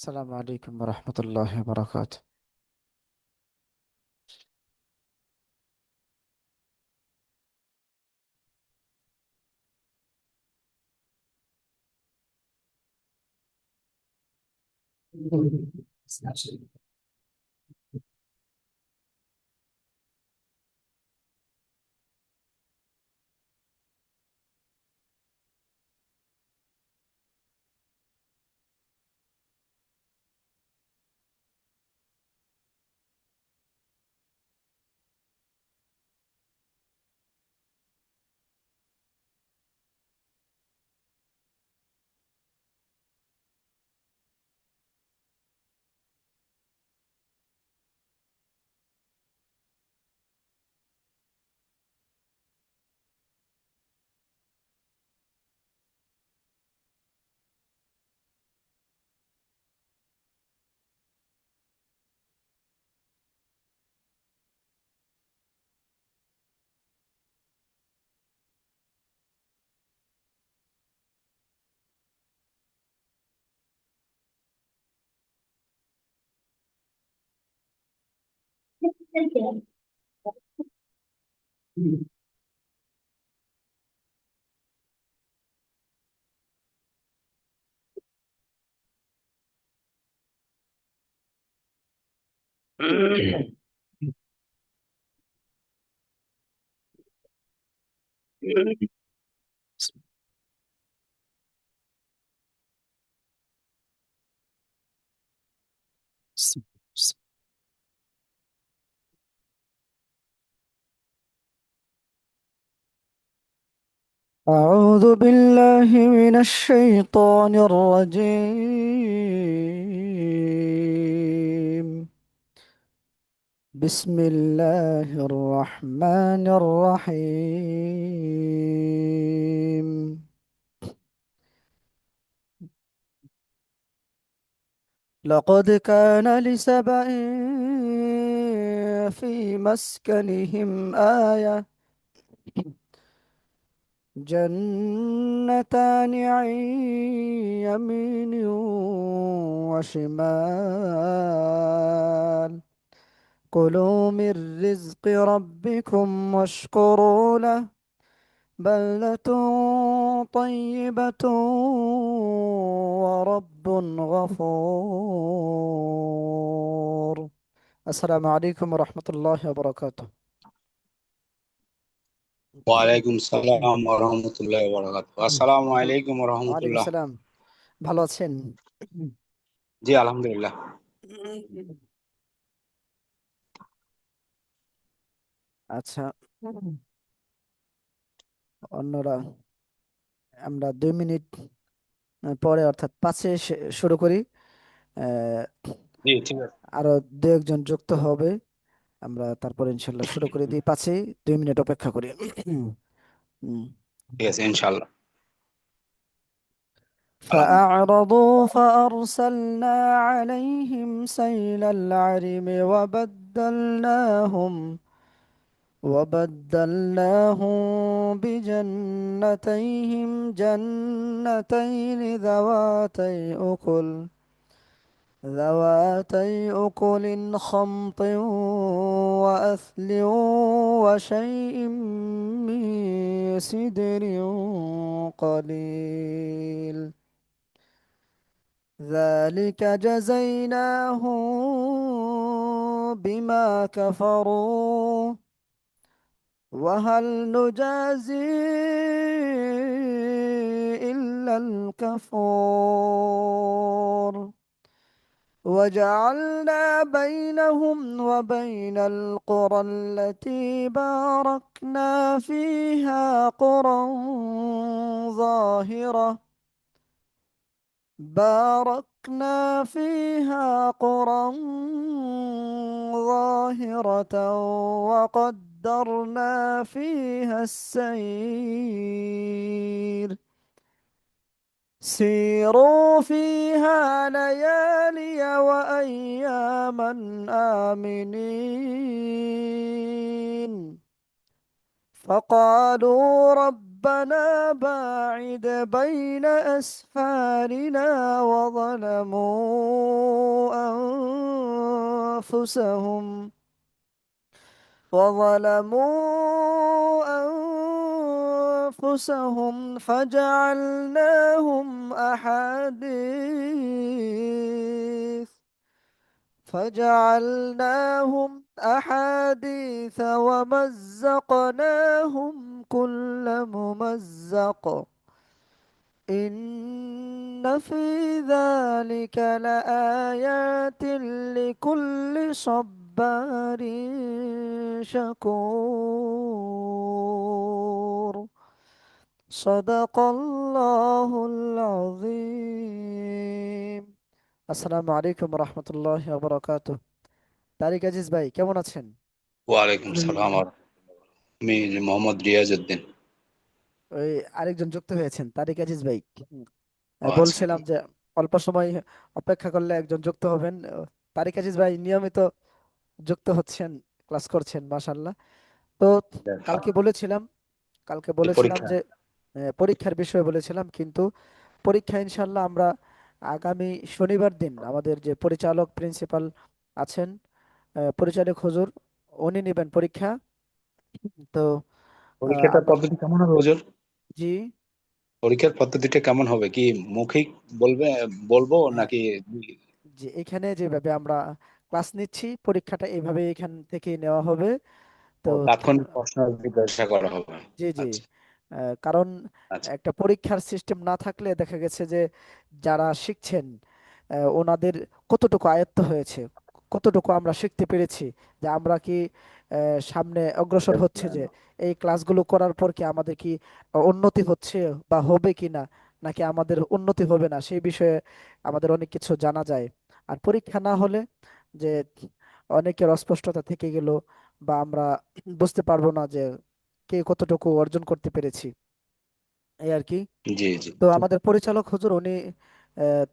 السلام عليكم ورحمة الله وبركاته. أعوذ بالله من الشيطان الرجيم. بسم الله الرحمن الرحيم. لقد كان لسبإ في مسكنهم آية، جنتان عن يمين وشمال، كلوا من رزق ربكم واشكروا له، بلدة طيبة ورب غفور. السلام عليكم ورحمة الله وبركاته. ওয়ালাইকুম সালাম ওরহমতুল্লাহ বরকাতুহু। আসসালামু আলাইকুম ওয়ালাইকুম ওরহমতুল্লাহ। সালাম। ভালো আছেন? জি আলহামদুলিল্লাহ। আচ্ছা, অন্যরা আমরা 2 মিনিট পরে অর্থাৎ 5-এ শুরু করি। আহ, জি ঠিক আছে। আরো দু একজন যুক্ত হবে, আমরা তারপর ইনশাল্লাহ শুরু করে দিই। 5-এ 2 মিনিট অপেক্ষা করি। হুম। ঠিক আছে ইনশাআল্লাহ। আলহামদুলিল্লাহ। فأعرضوا فأرسلنا عليهم سيل العرم وبدلناهم بجنتيهم جنتين ذواتي أكل خمط وأثل وشيء من سدر قليل، ذلك جزيناهم بما كفروا، وهل نجازي إلا الكفور. وجعلنا بينهم وبين القرى التي باركنا فيها قرى ظاهرة وقدرنا فيها السير، سيروا فيها ليالي وأياما آمنين. فقالوا ربنا باعد بين أسفارنا وظلموا أنفسهم فجعلناهم أحاديث ومزقناهم كل ممزق إن في ذلك لآيات لكل صبار شكور صدق الله العظيم আসসালামু আলাইকুম রহমতুল্লাহ বারাকাতুহ। তারিক আজিজ ভাই কেমন আছেন? ওয়ালাইকুম সালাম আমি মোহাম্মদ রিয়াজ উদ্দিন। ওই আরেকজন যুক্ত হয়েছেন তারিক আজিজ ভাই। ও আচ্ছা। বলছিলাম যে অল্প সময় অপেক্ষা করলে একজন যুক্ত হবেন। তারিক আজিজ ভাই নিয়মিত যুক্ত হচ্ছেন, ক্লাস করছেন, মাশাআল্লাহ। তো কালকে বলেছিলাম কালকে বলেছিলাম পরীক্ষা। যে পরীক্ষার বিষয়ে বলেছিলাম, কিন্তু পরীক্ষা ইনশাল্লাহ আমরা আগামী শনিবার দিন আমাদের যে পরিচালক প্রিন্সিপাল আছেন, পরিচালক হুজুর, উনি নেবেন পরীক্ষা। তো পরীক্ষাটা আমরা, পদ্ধতি কেমন হবে হুজুর? জি, পরীক্ষার পদ্ধতিটা কেমন হবে, কি মৌখিক বলবে বলবো হ্যাঁ, নাকি? যে এখানে যেভাবে আমরা ক্লাস নিচ্ছি পরীক্ষাটা এইভাবে এখান থেকে নেওয়া হবে। তো ও, তাৎক্ষণিক প্রশ্ন জিজ্ঞাসা করা হবে? জি জি, আচ্ছা কারণ আচ্ছা। একটা পরীক্ষার সিস্টেম না থাকলে দেখা গেছে যে যারা শিখছেন ওনাদের কতটুকু আয়ত্ত হয়েছে, কতটুকু আমরা শিখতে পেরেছি, যে আমরা কি সামনে অগ্রসর হচ্ছে, যে এই ক্লাসগুলো করার পর কি আমাদের কি উন্নতি হচ্ছে বা হবে কি না, নাকি আমাদের উন্নতি হবে না, সেই বিষয়ে আমাদের অনেক কিছু জানা যায়। আর পরীক্ষা না হলে যে অনেকের অস্পষ্টতা থেকে গেল, বা আমরা বুঝতে পারবো না যে কে কতটুকু অর্জন করতে পেরেছি, এই আর কি। জি জি। তো আমাদের পরিচালক হুজুর উনি আহ,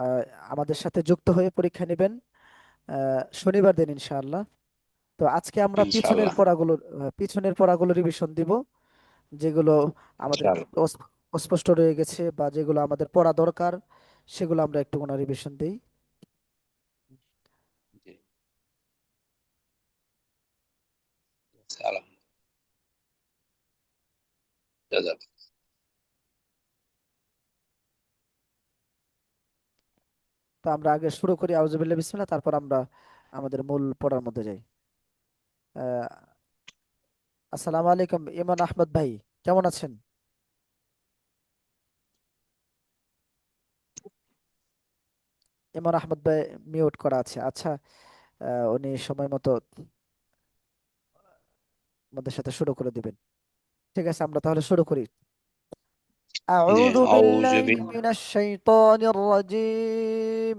আহ, আমাদের সাথে যুক্ত হয়ে পরীক্ষা নেবেন শনিবার দিন ইনশাআল্লাহ। তো আজকে আমরা ইনশাআল্লাহ পিছনের পড়াগুলো রিভিশন দিব, যেগুলো আমাদের ইনশাআল্লাহ। অস্পষ্ট রয়ে গেছে বা যেগুলো আমাদের পড়া দরকার, সেগুলো আমরা একটু রিভিশন দিই। জি। আলহামদুলিল্লাহ। তো আমরা আগে শুরু করি আউযুবিল্লাহি বিসমিল্লাহ, তারপর আমরা আমাদের মূল পড়ার মধ্যে যাই। আহ আসসালামু আলাইকুম ইমান আহমদ ভাই, কেমন আছেন? ইমান আহমদ ভাই মিউট করা আছে, আচ্ছা। উনি সময় মতো আমাদের সাথে শুরু করে দিবেন। ঠিক আছে, আমরা তাহলে শুরু করি। জি। أعوذ আউযু بالله বিল من الشيطان الرجيم.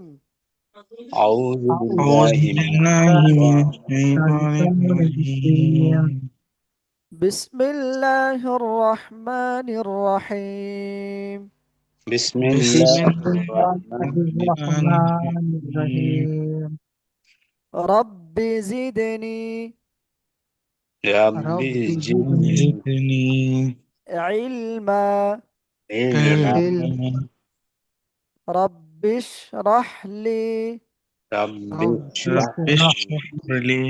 আউযু أعوذ বিল্লাহি মিনাশ بالله من الشيطان শাইতানির الرجيم بسم الله الرحمن الرحيم. بسم বিসমিল্লাহির الله রাহমানির الرحمن রাহিম। الرحيم رب زدني রাব্বি رب জিদনি زدني زدني علما. ইলমা। علما رب اشرح لي রাব্বি رب ইশরাহ رب اشرح اشرح لي لي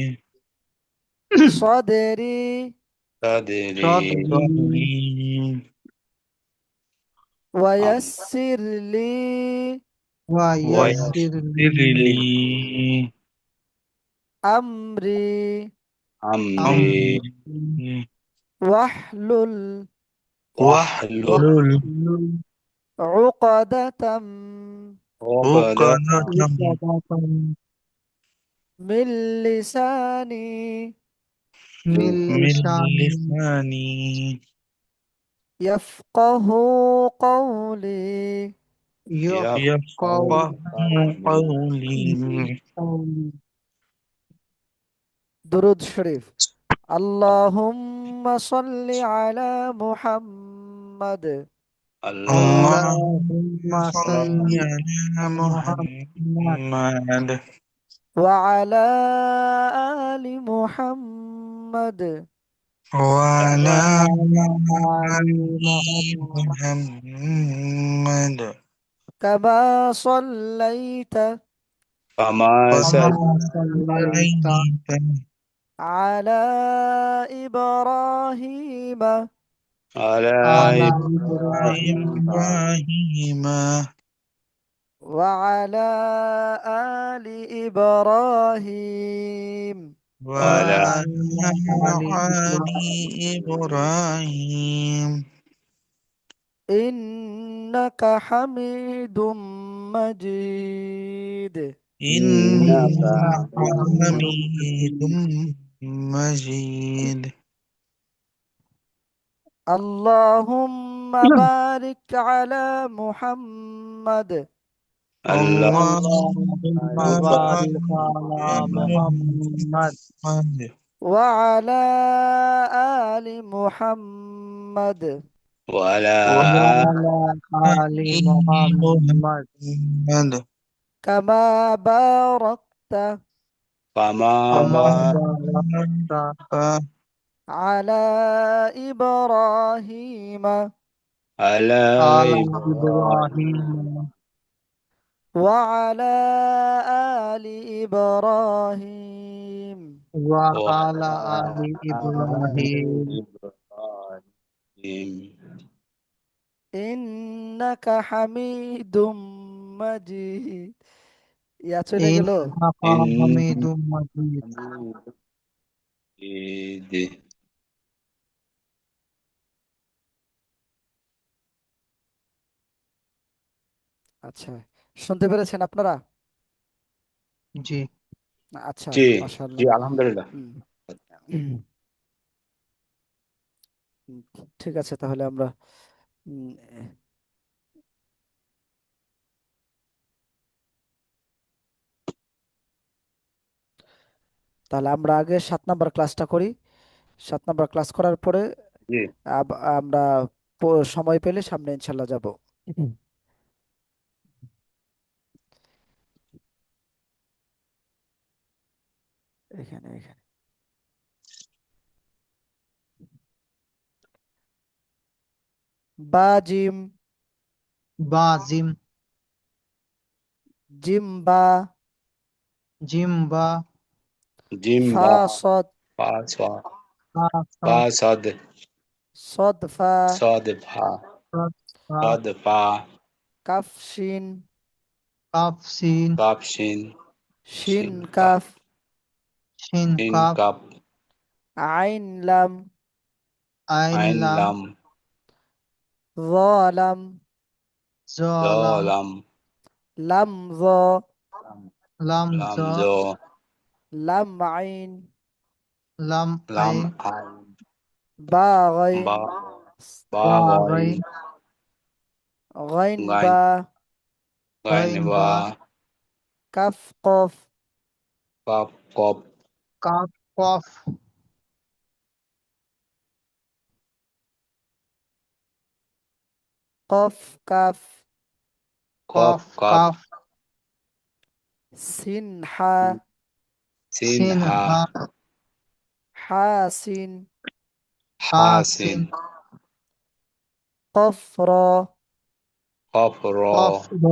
صدري صدري صدري صدري ويسر لي ويسر ويسر لي لي أمري أمري أمري واحلل واحلل واحلل عقدة عقدة عقدة عقدة من لساني من من لساني لساني يفقه قولي. يفقهوا يفقه يفقهوا قولي. قولي. قولي درود شريف. اللهم صل على محمد اللهم اللهم اللهم صل صل صل على على محمد محمد وعلى آل محمد وعلى وعلى آل آل محمد محمد كما صليت كما كما صليت صليت صليت على إبراهيم على على إبراهيم إبراهيم وعلى آل إبراهيم وعلى وعلى وعلى آل آل إبراهيم إبراهيم إنك حميد مجيد إنك إنك حميد حميد مجيد اللهم بارك على محمد اللهم اللهم بارك بارك على محمد محمد محمد وعلى آل محمد وعلى وعلى آل محمد محمد كما باركت كما كما بارك باركت على إبراهيم على على إبراهيم إبراهيم وعلى آل إبراهيم وعلى وعلى آل آل إبراهيم إبراهيم إنك حميد مجيد ইয়া চলে গেল إنك حميد إن مجيد حميد আচ্ছা শুনতে পেরেছেন আপনারা জি আচ্ছা জি জি মাশাআল্লাহ আলহামদুলিল্লাহ হুম, হুম, ঠিক আছে তাহলে আমরা উম, তাহলে আমরা আগে 7 নাম্বার ক্লাসটা করি 7 নাম্বার ক্লাস করার পরে জি আমরা সময় পেলে সামনে ইনশাল্লাহ যাব এখানে এখানে বা জিম বাজিম জিম বা জিম্বা ফা জিম্বা সদ ফা কাসা সদ সদ ফা সদ ফা কাসা সদ ফা কাফ শিন কাফ সিন কাপ শিন শিন শিন কাপ কাফ শিন শিন কাফ কাপ আইন লাম আইন আইন লাম লাম য লাম জলাম লাম লাম য লাম জ লাম জ লাম আইন লাম লাম আইন আইন বা গাইন বা বা বা গাইন গাইন গাইন গাইন বা গাইন গাইন বা বা কাফ কফ কাপ কপ কাফ কফ কফ কাফ কপ কফ কাপ কাফ সিন হা সিন সিন হা হা হা সিন হা হাসিন সিন কফ র কফ র কফ র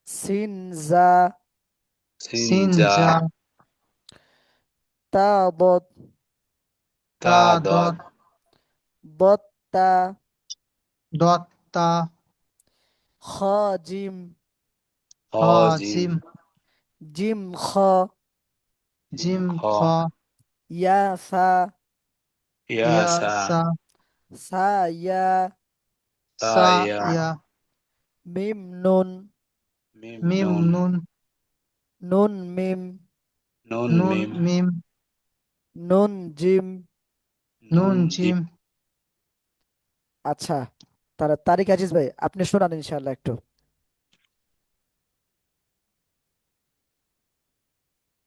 সিন জা সিন সিন জা জা তা বদ তা তা দদ দত বদ তা দত্তা খ জিম হ জিম হাজিম জিম খ জিম জিম খ খ ইয়া সা ইয়াসা ইয়াসা সা ইয়া তা সা ইয়া ইয়া মিম নুন মিম মিম নুন নুন নুন মিম নুন নুন মিম মিম নুন জিম নুন নুন জিম জিম আচ্ছা তাহলে তারিক আজিজ ভাই আপনি শোনান ইনশাআল্লাহ একটু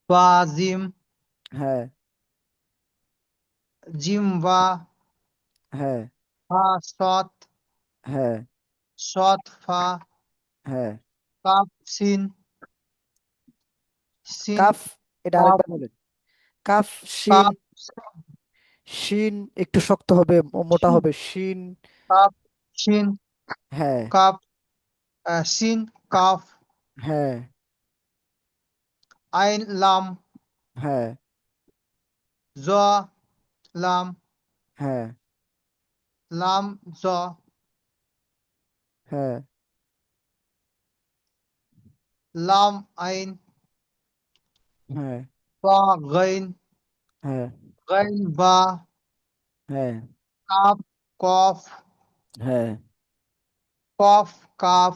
বাজিম হ্যাঁ জিম্বা হ্যাঁ ফা সত হ্যাঁ সত ফা হ্যাঁ কাফ সিন সিন কাফ এটা কাফ আরেকবার বলেন কাফ শিন কাফ শিন একটু শক্ত হবে, মোটা শিন হবে, শিন। কাপ শিন হ্যাঁ। কাপ শিন কাফ হ্যাঁ। আইন লাম হ্যাঁ। জ লাম হ্যাঁ। লাম জ হ্যাঁ। লাম আইন হ্যাঁ। বা গাইন হ্যাঁ। গাইন বা হ্যাঁ। কাপ কফ হ্যাঁ। কফ কাফ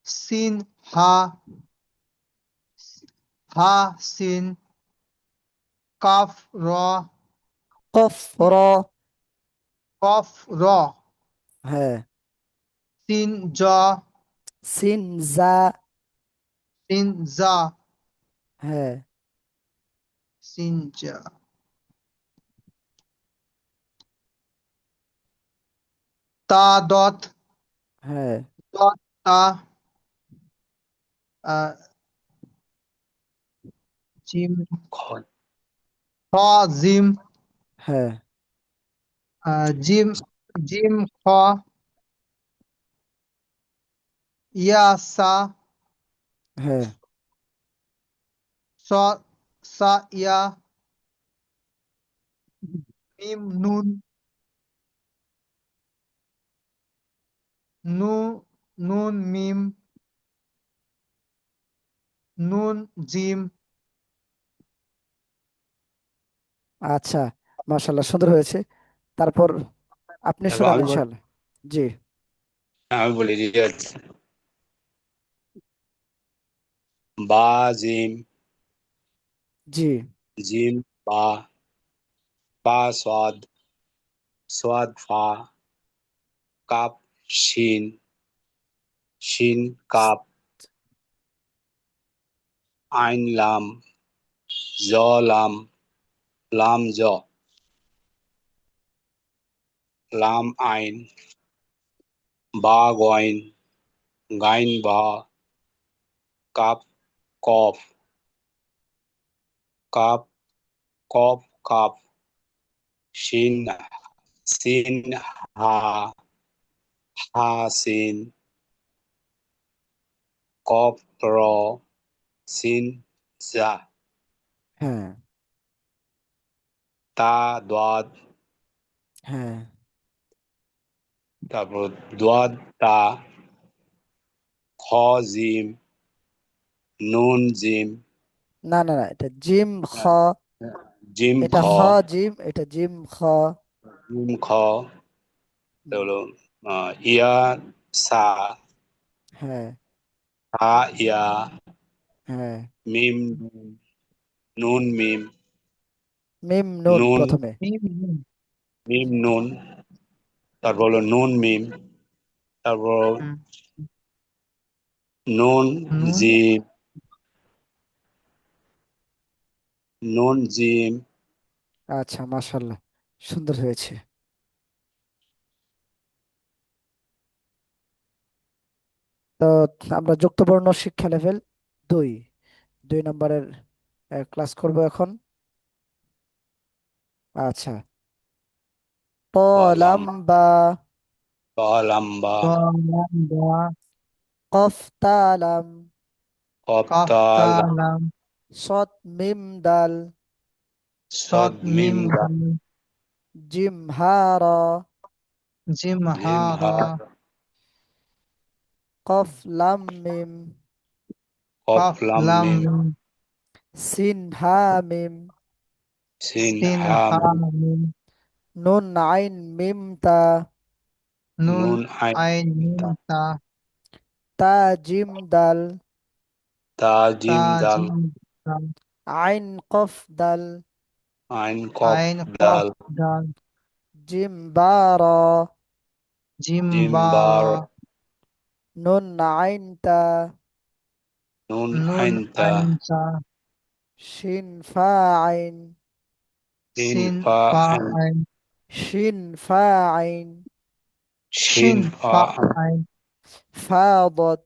সিন হা হা সিন কাফ র কফ র। কফ র হ্যাঁ। সিন জ সিন জা। সিন জা হ্যাঁ। সিন জা তা দত হ্যাঁ। দত তা আহ, জিম খ খ জিম হ্যাঁ। জিম জিম খ ইয়া সা হ্যাঁ। স সা ইয়া মিম নুন নু নুন মিম নুন জিম আচ্ছা, মাশাল্লাহ, সুন্দর হয়েছে। তারপর আপনি তারপর শোনান আমি বলি, ইনশাল্লাহ। জি। আমি বলি রিয়াজ। বা জিম, জি। জিম বা, পা সাদ, সাদ ফা, কাপ শিন, শিন কাপ, আইন লাম, জ লাম, লাম জ, লাম আইন, বা গইন, গাইন বা, কাপ কফ, কাপ কফ কাপ, শিন সিন হা, হা সিন, কফ র, সিন জা, হ্যাঁ। তা দাদ, হ্যাঁ। তারপর দাদ তা, খ জিম, নুন জিম, না না না, এটা জিম খ। জিম খ, এটা হ জিম, এটা জিম খ। জিম খ, হুম। হলো ইয়া সা, হ্যাঁ। হা ইয়া, হ্যাঁ। মিম নুন মিম, মিম নুন নুন প্রথমে। মিম নুন মিম নুন, তারপর হলো নুন মিম, তারপর হুম, নুন নুন জিম, নুন জিম। আচ্ছা, মাশাল্লাহ, সুন্দর হয়েছে। তো আমরা যুক্তবর্ণ শিক্ষা লেভেল 2, 2 নম্বরের ক্লাস করব এখন। আচ্ছা। প কলাম, লাম বা। লম্বা, দ লাম দা কফ তা লাম। কাফ কপ্তা তা লাম সৎ মিম দাল। সদ সৎ মিম মিম দাল, দাল জিম হা র। জিম হা জিম র হা, কফ লাম মিম। কফ কাফ লাম লাম মিম, মিম সিন হা মিম। সিন সিন হা হা মিম, মিম নুন আইন মিম তা। নুন নুন আইন আইন মিম তা, তা তা জিম দাল। তা তা জিম দাল, জিম দাল আইন কফ দাল। আইন কফ আইন কফ দাল, জিম দাল বা র। জিম জিম বা র বার, নুন আইন তা। নুন নুন আইন তা, আইন সা শিন ফা আইন। সিন সিন ফা ফা আইন, আইন শিন ফা আইন। শিন শিন ফা ফা আইন, আইন ফা ضد।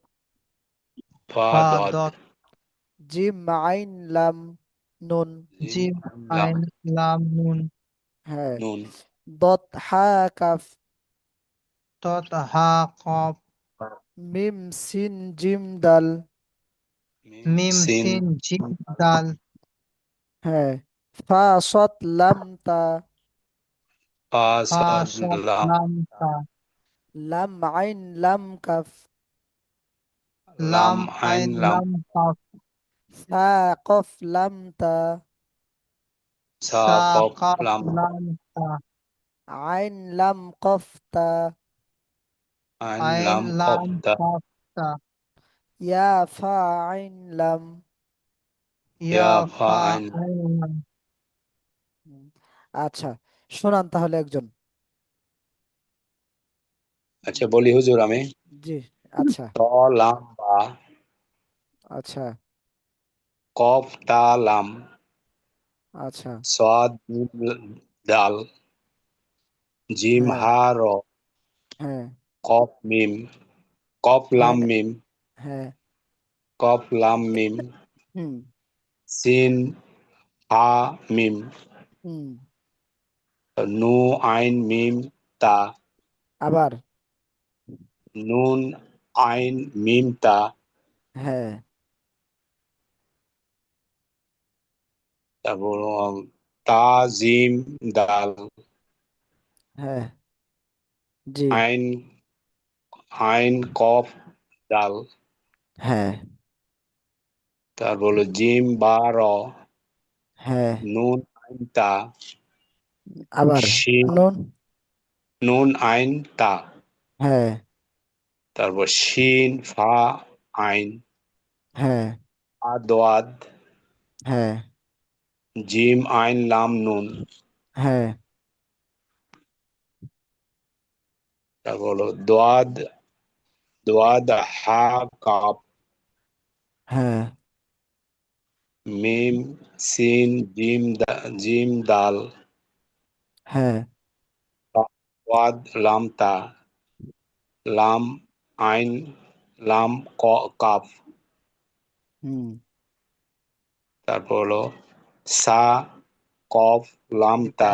ফা ফা দদ, দত জিম আইন লাম নুন। জিম জিম লাম, আইন লাম নুন হ্যাঁ। নুন দত হা কাফ। তত হা কফ মিম সিন জিম দাল। মিম সিন সিন জিম দাল হ্যাঁ। ফা সত লাম তা। ফা ফা সদ সত লাম লাম তা লাম আইন লাম কাফ। লাম লাম আইন আইন লাম লাম কফ সা কফ লাম তা। সা সা কফ কফ লাম লাম তা আইন লাম কফ তা। আইন আইন লাম কফ লাম তা কফ তা ইয়া ফা আইন লাম। ইয়া ইয়া ফা ফা আইন। আইন লাম। হুম। আচ্ছা, শোনান তাহলে একজন। আচ্ছা বলি হুজুর আমি। জি। আচ্ছা। ত লাম বা, আচ্ছা। কফ তা লাম, আচ্ছা। সাদ মিম দাল, জিম হ্যাঁ। হা র, হ্যাঁ। কফ মিম, কফ হয় লাম না। মিম, হ্যাঁ। কফ লাম মিম, হুম। সিন হা মিম, হুম। নু আইন মিম তা, আবার। নুন আইন মিম তা, হ্যাঁ। তারপর তা জিম দাল, হ্যাঁ। জি। আইন আইন কফ দাল, হ্যাঁ। তারপর হলো জিম বা র, হ্যাঁ। নুন আইন তা, আবার। শিন নুন। নুন আইন তা, হ্যাঁ। তারপর শিন ফা আইন, হ্যাঁ। আদওয়াদ, হ্যাঁ। জিম আইন লাম নুন, হ্যাঁ। তারপর হলো দোয়াদ দোয়াদ হা কাপ, হ্যাঁ। মিম সিন জিম দাল, হ্যাঁ। ওয়াদ লাম তা, লাম আইন লাম কাফ, হুম। তারপর হলো সা কফ লাম তা,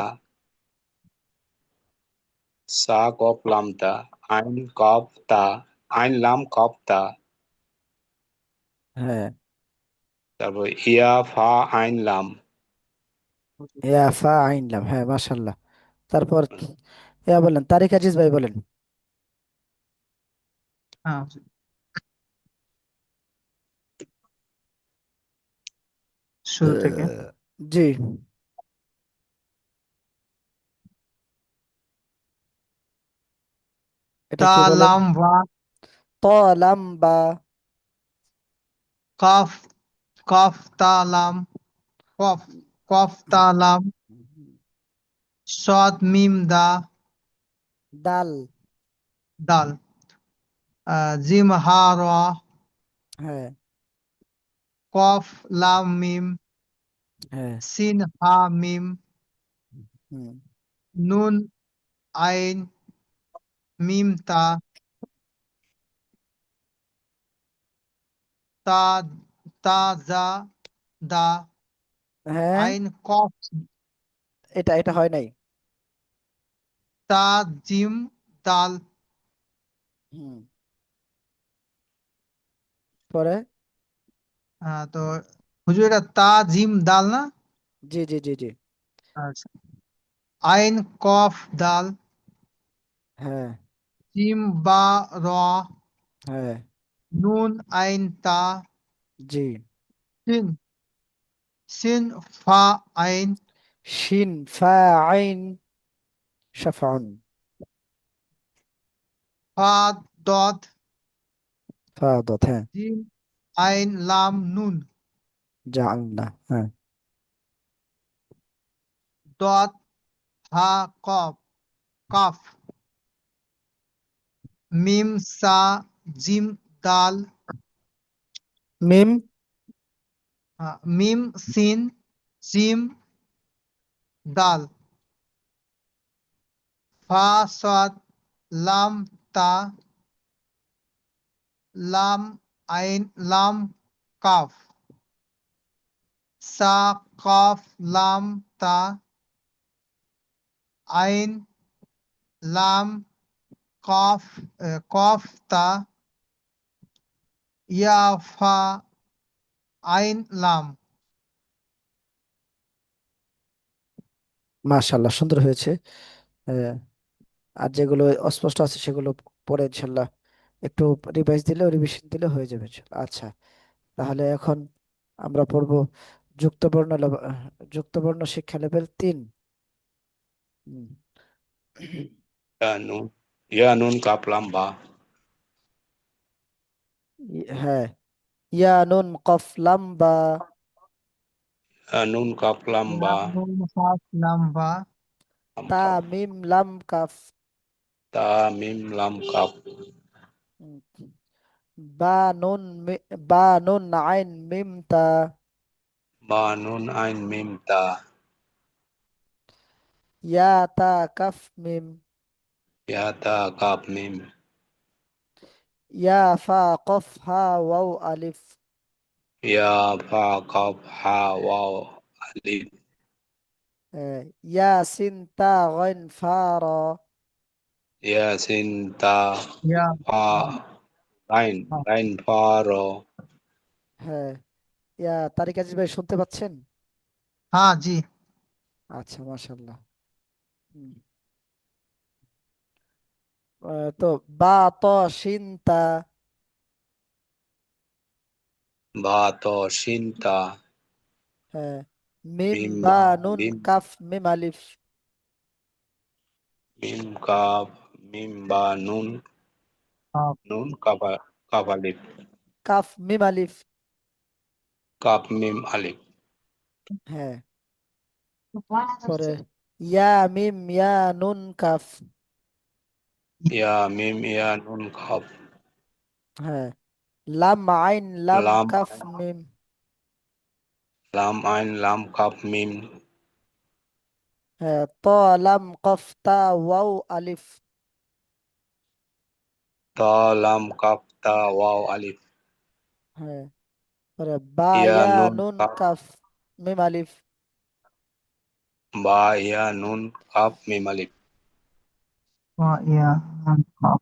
সা কফ লাম তা, আইন কফ তা, আইন লাম কফ তা, হ্যাঁ। তারপর ইয়া ফা আইন লাম। ইয়া ফা আইন লাম। হ্যাঁ, মাশাল্লাহ। তারপর ইয়া বলেন, তারিক আজিজ ভাই বলেন। হ্যাঁ, শুরু থেকে জি। এটা তা কি বলেন? লাম বা ত লাম বা। কফ কফ তা লাম কফ কফ তা লাম সদ মিম দা দাল। দাল জিম হা র হ্যাঁ। কফ লাম মিম হ্যাঁ। সিন হা মিম হুম। নুন আইন মিম তা তা তা জা দা হ্যাঁ। আইন কফ এটা এটা হয় নাই। তা জিম দাল হুম। পরে। তো হুজুর এটা তা জিম দাল না? জি জি জি জি। আচ্ছা আইন কফ দাল হ্যাঁ। জিম বা র হ্যাঁ। নুন আইন তা জি। সিন সিন ফা আইন শিন ফা আইন শাফাউন। ফা দদ ফা দত। হ্যাঁ। জিম আইন লাম নুন জাআলনা। হ্যাঁ। দদ হা কফ কাফ মিম সা জিম দাল মিম। মিম সিন জিম দাল ফা সাদ লাম তা লাম আইন লাম কাফ সা কফ লাম তা আইন লাম কফ কফ তা ইয়া ফা আইন লাম। মাশাআল্লাহ, সুন্দর হয়েছে। আহ, আর যেগুলো অস্পষ্ট আছে সেগুলো পরে ইনশাল্লাহ একটু রিভিশন দিলে হয়ে যাবে ইনশাল্লাহ। আচ্ছা, তাহলে এখন আমরা পড়বো যুক্তবর্ণ শিক্ষা লেভেল 3। হুম। Ya nun. Ya nun kaf lam ba. হ্যাঁ, ইয়া নুন কফ লাম বা, Ya nun kaf lam ইয়া ba. নুন কফ লাম বা Lam তা kaf. মিম লাম calf, Ta mim lam kaf. হুম, বা বা নুন আইন মিম তা, Ba nun ain mim ta. ইয়া তা কাফ মিম, Ya ta kaf mim. ইয়া ফা কফ হা ওয়াও আলিফ, Ya fa kaf ha waw alif. ইয়া সিন তা গইন ফা র, Ya sin ta ইয়া fa ain ain fa ro. হ্যাঁ, ইয়া তারিক আজিজ ভাই শুনতে পাচ্ছেন? হ্যাঁ জি। আচ্ছা, মাশাআল্লাহ। হুম। তো বা ত শিন তা, Ba to shin ta. হ্যাঁ, মিম Mim বা ba নুন mim. কাফ মিম আলিফ, Mim kaf mim ba nun হ্যাঁ, nun kaf kaf alif. কাফ মিম আলিফ, Kaf mim alif. হ্যাঁ, পরে ইয়া মিম ইয়া নুন calf, Ya mim ya nun kaf. হ্যাঁ, লাম আইন লাম Lam কাফ মিম, lam ain lam kaf mim. হ্যাঁ, ত লাম কফ তা ওয়াও আলিফ, Ta lam kaf ta waw alif. হ্যাঁ, পরে বা Ya ইয়া nun নুন kaf. কাফ মিম আলিফ, Ba ya nun kaf mim alif. ইয়া নুন কফ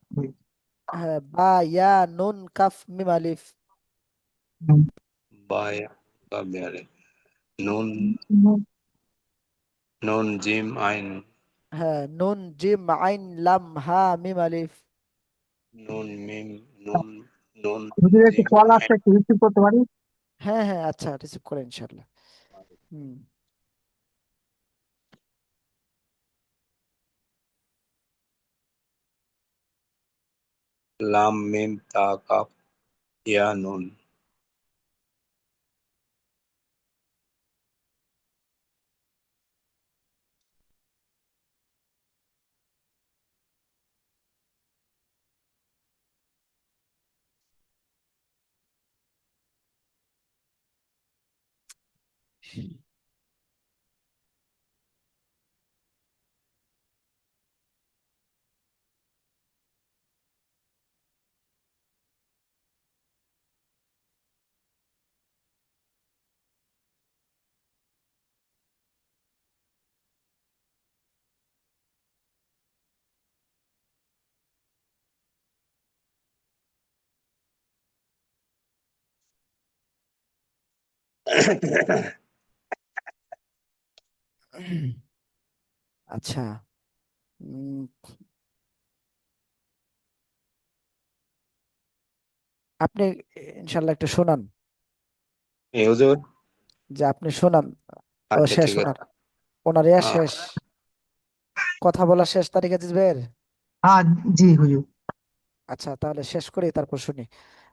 হ্যাঁ, বা ইয়া নুন কাফ মিম আলিফ, Ba ya kaf mim alif. Nun nun jim ain. হ্যাঁ, নুন জিম আইন লাম হা মিম আলিফ, Nun mim nun nun হুজুর একটু jim কল ain. আসছে, একটু রিসিভ করতে পারি? হ্যাঁ হ্যাঁ, আচ্ছা, রিসিভ করে ইনশাল্লাহ। হুম। Lam mim ta kaf ya nun. আচ্ছা, উম, আপনি ইনশাল্লাহ একটু শোনান, এ হুজুর যে আপনি শোনান। ও আচ্ছা শেষ ঠিক ওনার, আছে। ওনার ইয়া আহ, শেষ, কথা বলা শেষ তারিক আজিজ ভাইয়ের। হ্যাঁ জি হুজুর। আচ্ছা, তাহলে শেষ করি তারপর শুনি।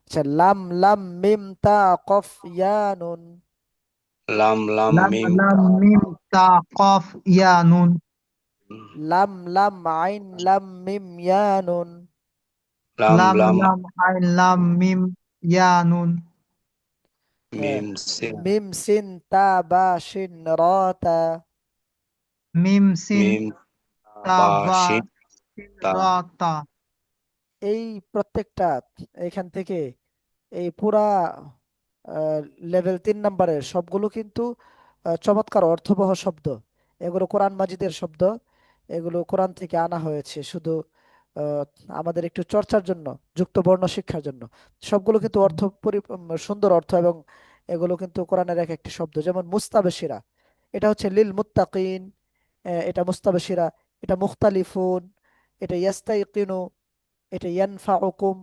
আচ্ছা, লাম লাম মিম তা কফ ইয়া নুন, lam lam লাম mim লাম ta মিম তা কফ ইয়া নুন লাম লাম আইন লাম মিম ইয়া নুন, lam লাম lam লাম আইন লাম মিম ইয়া নুন হ্যাঁ, mim sin মিম সিন তা বা শিন র তা, মিম সিন mim তা ba বা shin সিন ta. র তা। এই প্রত্যেকটা এখান থেকে এই পুরা লেভেল 3 নম্বরের সবগুলো কিন্তু চমৎকার অর্থবহ শব্দ। এগুলো কোরআন মাজিদের শব্দ। এগুলো কোরআন থেকে আনা হয়েছে শুধু আহ, আমাদের একটু চর্চার জন্য, যুক্ত বর্ণ শিক্ষার জন্য। সবগুলো কিন্তু সুন্দর অর্থ, এবং এগুলো কিন্তু কোরআনের এক একটি শব্দ। যেমন মুস্তাবশিরা, এটা হচ্ছে লিল মুত্তাকিন, এটা মুস্তাবশিরা। এটা মুখতালিফুন, এটা ইয়াস্তাইকিনু, এটা ইয়ানফাউকুম,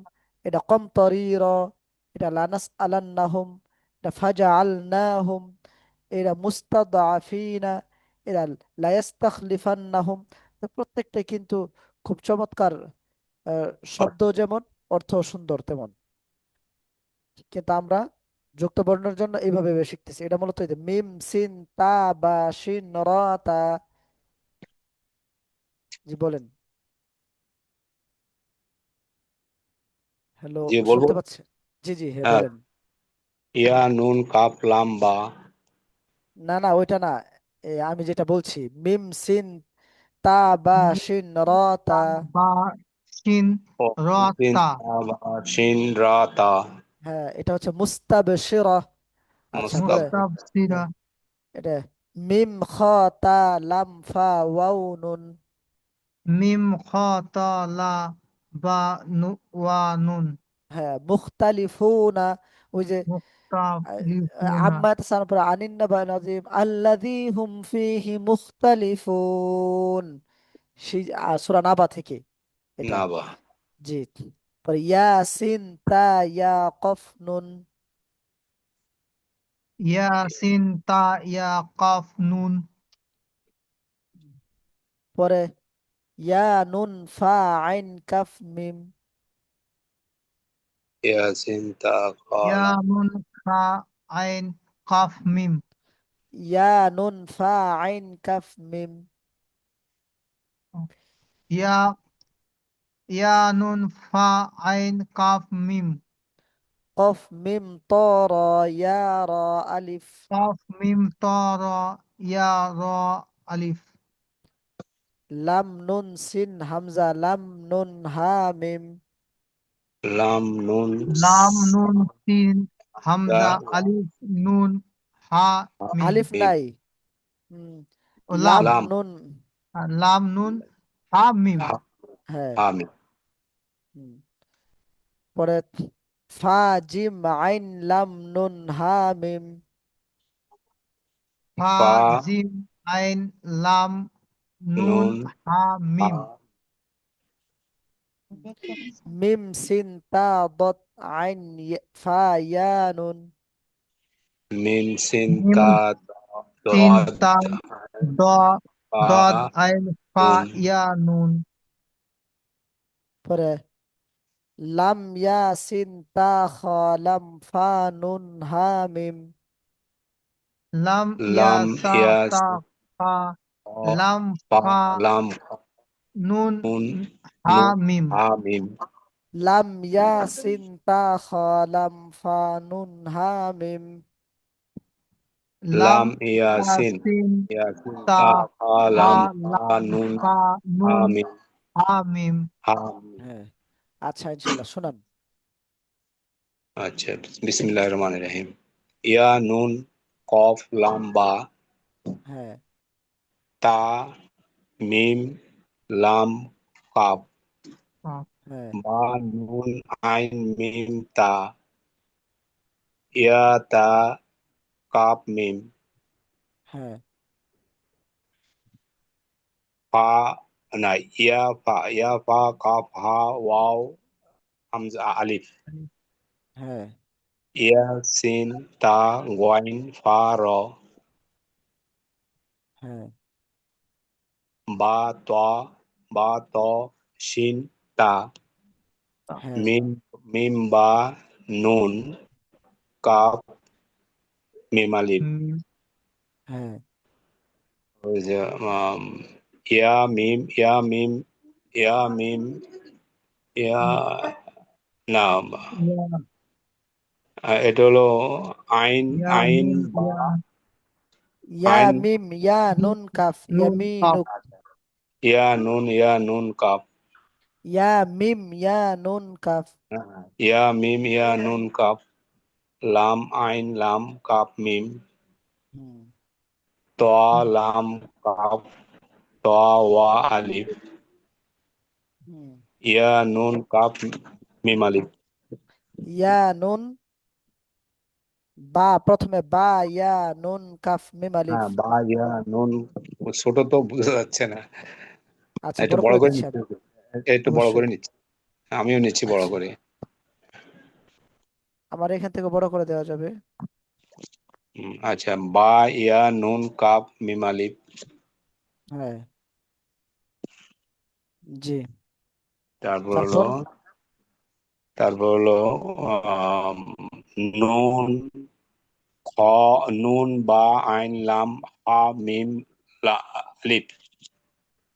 এটা কমতরিরা, এটা লানাস আলান্নাহুম, এটা ফাজআলনাহুম, এটা মুস্তাদআফিনা, এটা লায়াস্তাখলিফান্নাহুম। তো প্রত্যেকটাই কিন্তু খুব চমৎকার আহ, শব্দ, যেমন অর্থ সুন্দর তেমন। কিন্তু আমরা যুক্ত বর্ণের জন্য এইভাবে শিখতেছি। এটা মূলত এই যে মিম সিন তা বা শিন র তা। জি বলেন। হ্যালো, জি বলবো। শুনতে পাচ্ছেন? জি জি, হ্যাঁ হ্যাঁ, বলেন। ইয়া নুন কাফ লাম বা। না না, ওইটা না। আমি যেটা বলছি, মিম সিন তা বা শিন র তা। তা বা শিন ও, র সিন তা তা বা শিন রা তা। হ্যাঁ, এটা হচ্ছে মুস্তাবশিরা। আচ্ছা, পরে মুস্তাবসিরা হ্যাঁ, এটা মিম খ তা লাম ফা ওয়াও নুন। মিম খ তা লা বা নু ওয়া নুন হ্যাঁ, মুখতালিফুনা, ওই যে মুস্তালিফুনা আম্মা ইয়াতাসাআলুন, পরে আনিন নাবাইল আযীম আল্লাযী হুম ফীহি মুখতালিফুন। সেই সূরা নাবা থেকে এটা। না বা। জি। পরে ইয়াসিন তা ইয়া কফ নুন। ইয়াসিন তা ইয়া কাফ নুন পরে ইয়া নুন ফা আইন কাফ মিম। ইয়া সিন তা ইয়া কালাম। নুন খা আইন কাফ মিম ইয়া নুন ফা আইন কাফ মিম। ইয়া ইয়া নুন ফা আইন কাফ মিম কফ মিম ত র ইয়া র আলিফ। কাফ মিম ত র ইয়া র আলিফ লাম নুন সিন হামজা লাম নুন হা মিম। লাম নুন লাম নুন সিন দা হামজা আলিফ নুন হা মিম আলিফ মিম। নাই। হুম, ও লাম লাম লাম নুন। লাম নুন হা মিম হা হ্যাঁ। হা মিম। হুম, পরে ফা জিম আইন লাম নুন হা মিম। ফা ফা জিম আইন লাম নুন নুন হা হা মিম মিম সিন তা দত আইন ফা ইয়া নুন। মিম সিন মিম তা সিন দদ তা দ ফা দদ আইন ফা নুন ইয়া নুন পরে লাম ইয়া সিন তা খ লাম ফা নুন হা মিম। লাম ইয়া লাম সা ইয়া তা সিন ফা তা লাম ফা ফা লাম নুন নুন হা নুন মিম হা মিম। লাম ইয়া সিন তা খ লাম ফা নুন হা মিম। লাম লাম ইয়াসিন ইয়াসিন ইয়াসিন তা তা ফা হা লাম ফা লাম নুন ফা হা নুন মিম হা মিম হা মিম। হ্যাঁ, আচ্ছা, ইনশাল্লাহ শোনান। আচ্ছা, বিসমিল্লাহির রহমানির রহিম। ইয়া নুন কফ লাম বা হ্যাঁ। তা মিম লাম কাফ হ্যাঁ। বা নুন আইন মিম তা ইয়া তা কাফ মিম হ্যাঁ। ফা না ইয়া ফা কাফ হা ওয়াও হামজা আলিফ হ্যাঁ। ইয়া সিন তা গোয়াইন ফা র হ্যাঁ। বা ত বা ত শিন তা হ্যাঁ। মিম মিম বা নুন কাফ মিম আলিফ মিম হ্যাঁ। ওই যে ইয়া মিম ইয়া মিম ইয়া মিম ইয়া না ইয়া এটা হলো আইন ইয়া আইন মিম বা ইয়া আইন মিম ইয়া নুন কাফ নুন কাফ ইয়ামিনুক। ইয়া নুন কাফ ইয়া মিম ইয়া নুন কাফ। ইয়া মিম ইয়া নুন কাফ লাম আইন লাম কাফ মিম হুম। ত লাম কাফ তা ওয়া আলিফ হুম। ইয়া নুন কাফ মিম আলিফ। ইয়া নুন বা, প্রথমে বা, ইয়া নুন কাফ মিম আলিফ। হ্যাঁ, বা ইয়া নুন। ছোট তো বোঝা যাচ্ছে না, আচ্ছা, একটু বড় বড় করে করে দিচ্ছি নিচ্ছি। আমি। একটু বড় অবশ্যই। করে নিচ্ছি, আমিও নিচ্ছি বড় আচ্ছা, করে। আমার এখান থেকে বড় করে দেওয়া যাবে। আচ্ছা, বা ইয়া নুন কাফ মিম আলিফ। হ্যাঁ, জি। তারপর হলো তারপর তারপর হলো আম, নুন খ, নুন বা আইন লাম হা মিম আলিফ।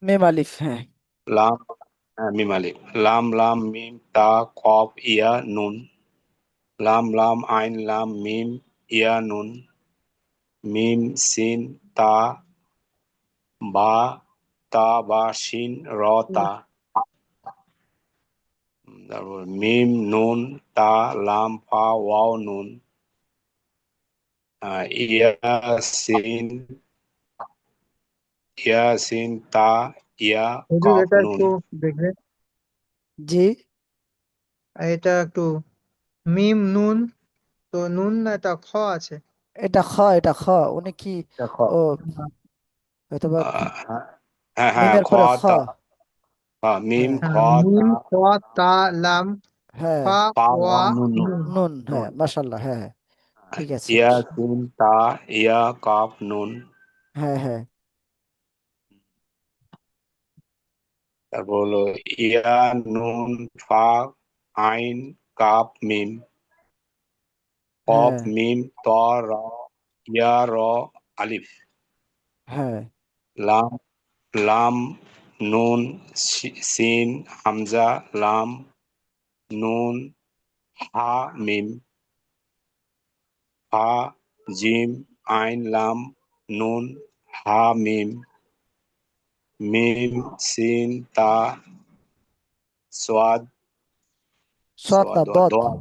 মিম আলিফ, হ্যাঁ। লাম, হ্যাঁ, মিম আলিফ। লাম লাম মিম তা কফ ইয়া নুন। লাম লাম আইন লাম মিম ইয়া নুন। মিম সিন তা বা, তা বা শিন র তা। তারপর মিম নুন তা লাম ফা ওয়াও নুন। ইয়াসিন, ইয়াসিন তা ইয়া হুজুর কাফ এটা নুন। একটু দেখবেন, জি। এটা একটু মিম নুন, তো নুন না এটা খ আছে। এটা খ, এটা খ। উনি কি, দেখো, ও হয়তোবা হ্যাঁ হ্যাঁ, মিমের খ পরে খ। তা, মিম হ্যাঁ, খ তা মিম খ তা লাম হ্যাঁ, ফা পা ওয়া ওয়া নুন নুন নুন। নুন, হ্যাঁ, নুন। মাশাআল্লাহ, হ্যাঁ হ্যাঁ, ঠিক আছে। ইয়াসিন তা ইয়া কাফ নুন। হ্যাঁ হ্যাঁ তারপর হলো ইয়া নুন ফা আইন কাফ মিম। কফ হ্যাঁ মিম ত র ইয়া র আলিফ। হ্যাঁ লাম, লাম নুন সিন হামজা লাম নুন হা মিম। হা জিম আইন লাম নুন হা মিম। মিম সিন তা সোয়াদ, সৎ না দত। দোয়াদ,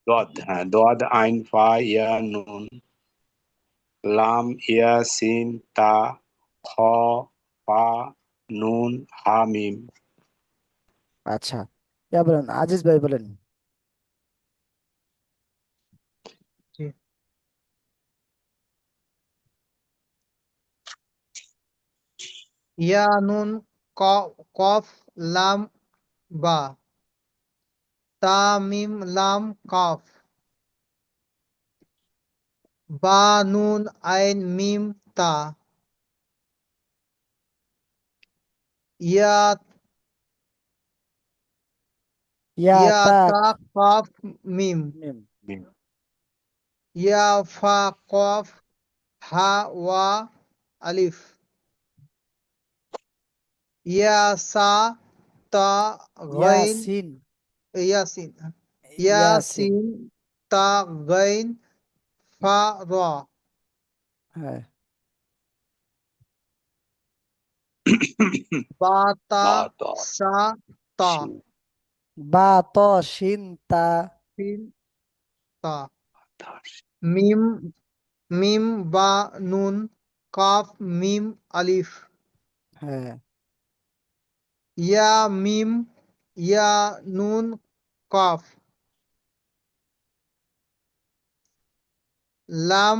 দোয়াদ, হ্যাঁ দোয়াদ আইন ফা ইয়া নুন। লাম ইয়া সিন তা খ ফা নুন হা মিম। আচ্ছা, ইয়া বলেন, আজিজ ভাই বলেন। জি। ইয়া নুন কফ লাম বা, তা মিম লাম কাফ, বা নুন আইন মিম তা, ইয়া ইয়া ইয়া তাক তা কাফ মিম, মিম। মিম। ইয়া ফা কফ হা ওয়া আলিফ, ইয়া সা তা গাইন, ইয়াসিন, ইয়াসিন, ইয়াসিন, ইয়াসিন তা গাইন ফা র, হ্যাঁ। বা তা বা ত সা তা শিন বা ত শিন তা। সিন তা, তা। মিম মিম বা নুন কাফ মিম আলিফ, হ্যাঁ ইয়া মিম ইয়া নুন কাফ, লাম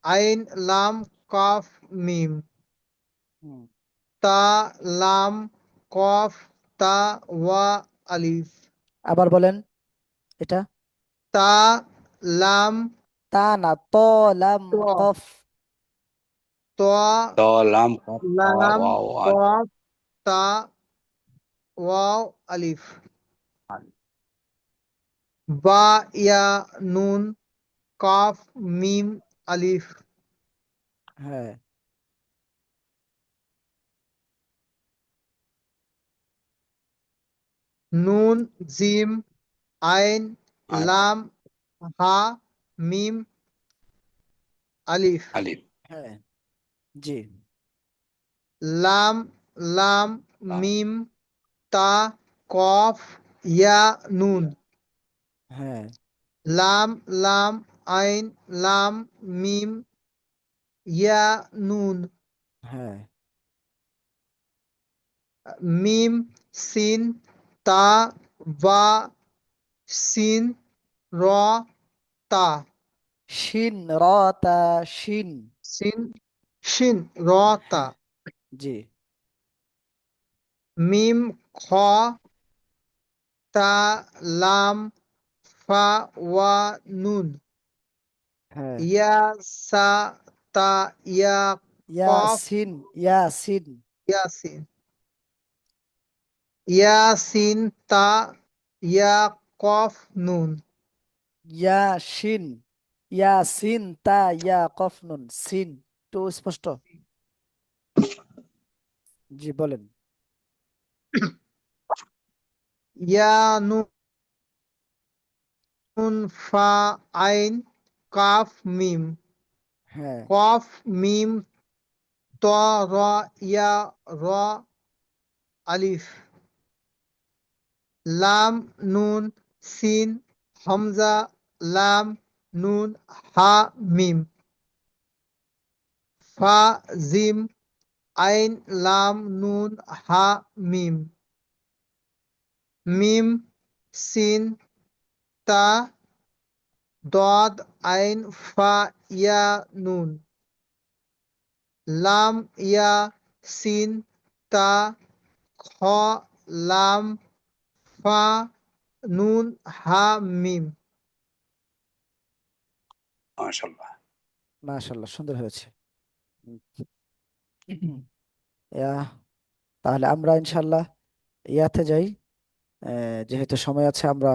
আইন লাম কাফ মিম, হুম। তা লাম কফ তা ওয়া আলিফ, আবার বলেন এটা। তা লাম তা না, ত লাম ত কফ। ত ত লাম কফ ফা লাম ওয়াও কফ তা ওয়াও আলিফ, বা ইয়া নুন কাফ মিম আলিফ, হ্যাঁ নুন জিম আইন আইন লাম হা মিম আলিফ, আলিফ। হ্যাঁ, জি। লাম লাম লাম মিম তা কফ ইয়া নুন, ইয়া। হ্যাঁ লাম লাম আইন লাম মিম ইয়া নুন, হ্যাঁ মিম সিন তা বা সিন র তা শিন র তা শিন। সিন শিন র তা হ্যাঁ, জি। মিম খ তা লাম ফা ওয়া নুন হ্যাঁ, ইয়া সা তা ইয়া কফ ইয়াসিন ইয়াসিন। ইয়াসিন ইয়াসিন তা ইয়া কফ নুন ইয়াসিন ইয়াসিন তা ইয়া কফ নুন সিন। তো স্পষ্ট। জি বলেন। ইয়া নুন ফা আইন কাফ মিম হ্যাঁ, কফ মিম ত র ইয়া র আলিফ লাম নুন সিন হামজা লাম নুন হা মিম ফা জিম আইন লাম নুন হা মিম মিম সিন তা দদ আইন ফা ইয়া নুন লাম ইয়া সিন তা খ লাম ফা নুন হা মিম মাশাআল্লাহ। মাশাআল্লাহ, সুন্দর হয়েছে। ইয়া, তাহলে আমরা ইনশাল্লাহ ইয়াতে যাই। যেহেতু সময় আছে, আমরা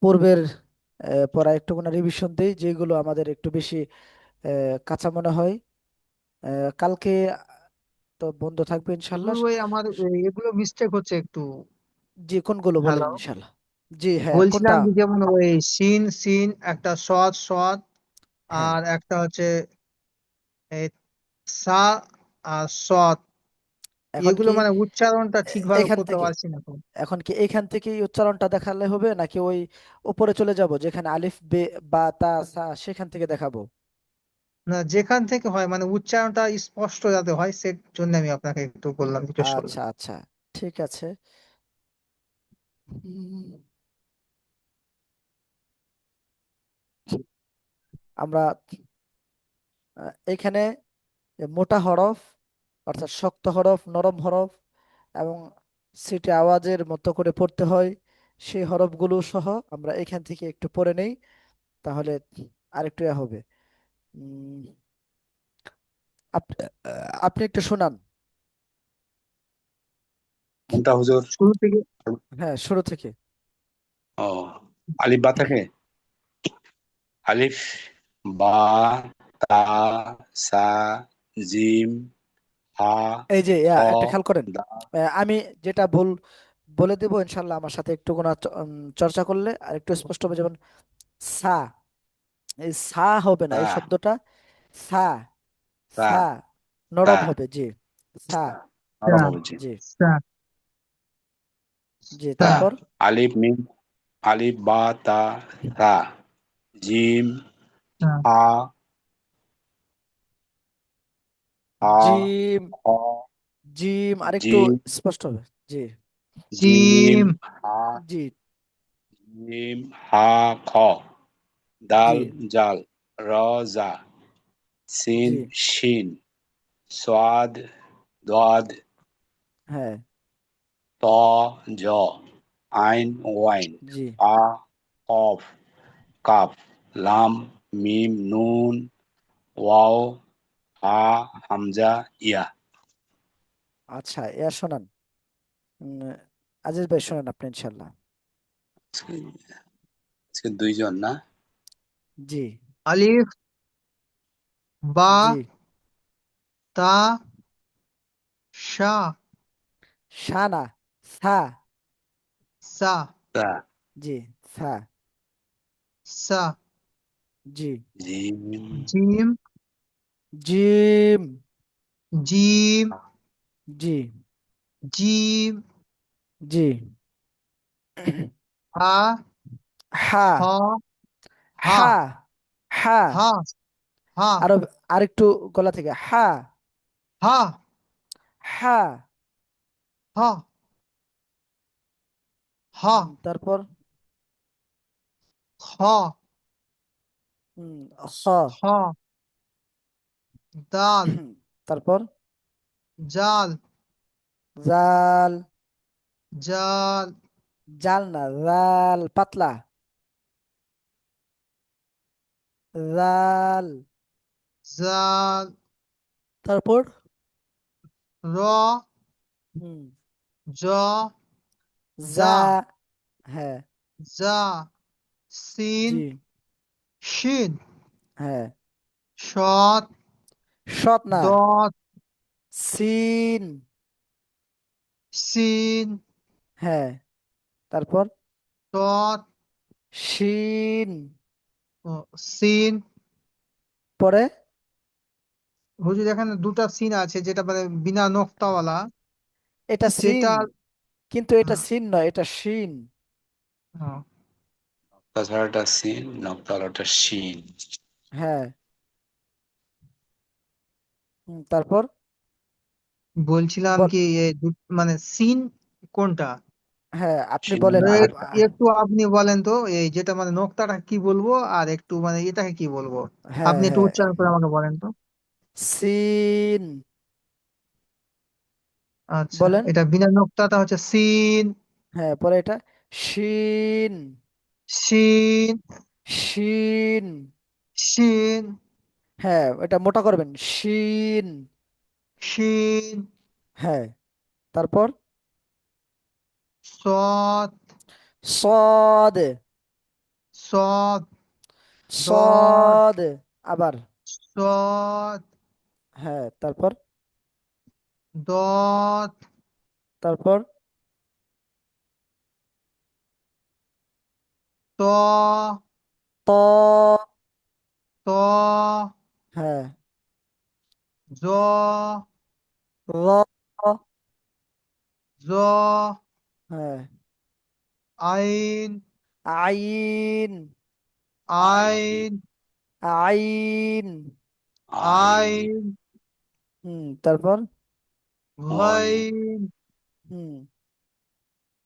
পূর্বের পড়া একটুখানি রিভিশন দিই, যেগুলো আমাদের একটু বেশি কাঁচা মনে হয়। কালকে তো বন্ধ থাকবে এগুলো ইনশাল্লাহ। ওই আমার এগুলো মিস্টেক হচ্ছে একটু জি, কোনগুলো বলেন হ্যালো ইনশাল্লাহ। জি হ্যাঁ, কোনটা? বলছিলাম যে যেমন ওই সিন সিন একটা সৎ সৎ হ্যাঁ, আর একটা হচ্ছে এই সা আর সৎ এখন এগুলো কি মানে উচ্চারণটা ঠিকভাবে এখান করতে থেকে, পারছি না তো এখন কি এখান থেকেই উচ্চারণটা দেখালে হবে, নাকি ওই উপরে চলে যাব যেখানে আলিফ বে বা তা সা, সেখান থেকে দেখাবো? না যেখান থেকে হয় মানে উচ্চারণটা স্পষ্ট যাতে হয় সে জন্য আমি আপনাকে একটু বললাম জিজ্ঞেস আচ্ছা করলাম আচ্ছা, ঠিক আছে। উম, আমরা এখানে মোটা হরফ, অর্থাৎ শক্ত হরফ, নরম হরফ এবং সিটে আওয়াজের মতো করে পড়তে হয়, সেই হরফগুলো সহ আমরা এখান থেকে একটু পড়ে নেই, তাহলে আরেকটু হবে। উম, আপনি একটু শোনান। কোনটা হুজুর? শুরু থেকে হ্যাঁ, শুরু থেকে। ও, আলিফ বা থেকে আলিফ, বা, তা, সা, জিম, হা, এই যে খ, একটা খেয়াল করেন, দাল, আমি যেটা ভুল বলে দেবো ইনশাল্লাহ, আমার সাথে একটু চর্চা করলে আর একটু স্পষ্ট হবে। যেমন সা, এই সা হবে না, তা, এই শব্দটা সা, তা, সা তা, নরম হবে, জি। সা, তা, সা নরম হবে জি। জি। সা জি, সা তারপর আলিফ মিম, আলিফ বা তা সা, জিম, সা হা, হা, জিম, খ, জিম আরেকটু জিম, স্পষ্ট হবে, জি। জিম, জিম হা, জি, জিম, হা, খ, জি, দাল, জাল, র, জা, সিন, জি, শিন, সোয়াদ, দোয়াদ, হ্যাঁ, ত, জ, আইন, ওয়াইন, জি। ফা, কফ, কাফ, লাম, মিম, নুন, ওয়াও, হা, হামজা, ইয়া। আচ্ছা, এর শোনান। উম, আজিজ ভাই শোনান আপনি ইনশাল্লাহ। আজকে আজকে দুইজন না? জি, আলিফ বা জি। তা সা শানা, সা, সা তা, জি, সা, সা জি, জিম, জিম জিম, জিম জি, জিম জি। হা হা, হ হা হা, হা। হা হা আরো আরেকটু গলা থেকে হা, হা হা, হ হা হা তারপর খ খ খ দাল তারপর জাল জাল, জাল জাল না জাল, পাতলা, জাল। জাল তারপর র হুম জ যা, জা হ্যাঁ, জা সিন জি, শিন হ্যাঁ, শত সৎ না, দত সিন, সিন হ্যাঁ, তারপর দত শিন, সিন পরে হুজুর এখানে দুটা সিন আছে যেটা মানে বিনা নোক্তাওয়ালা এটা সিন, যেটা কিন্তু এটা সিন নয়, এটা শিন। হ্যাঁ, তাছাড়াটা সিন, নকতালাটা শিন। হ্যাঁ, তারপর বলছিলাম বল, কি মানে সিন কোনটা হ্যাঁ, আপনি শিন বলেন মানে একটু আপনি বলেন তো এই যেটা মানে নোক্তাটা কি বলবো আর একটু মানে এটাকে কি বলবো হ্যাঁ, আপনি একটু হ্যাঁ, উচ্চারণ করে আমাকে বলেন তো সিন, আচ্ছা বলেন, এটা বিনা নোক্তাটা হচ্ছে সিন হ্যাঁ, পরে এটা শিন, শিন শিন, শিন হ্যাঁ, এটা মোটা করবেন, শিন, শিন হ্যাঁ, তারপর সৎ সদ, সৎ দত সদ, আবার, সৎ হ্যাঁ, তারপর দত তারপর ত ত, ত হ্যাঁ, জ র, জ হ্যাঁ, আইন আইন, আইন, আইন আইন, আইন, আইন তারপর গইন, গাইন হুম,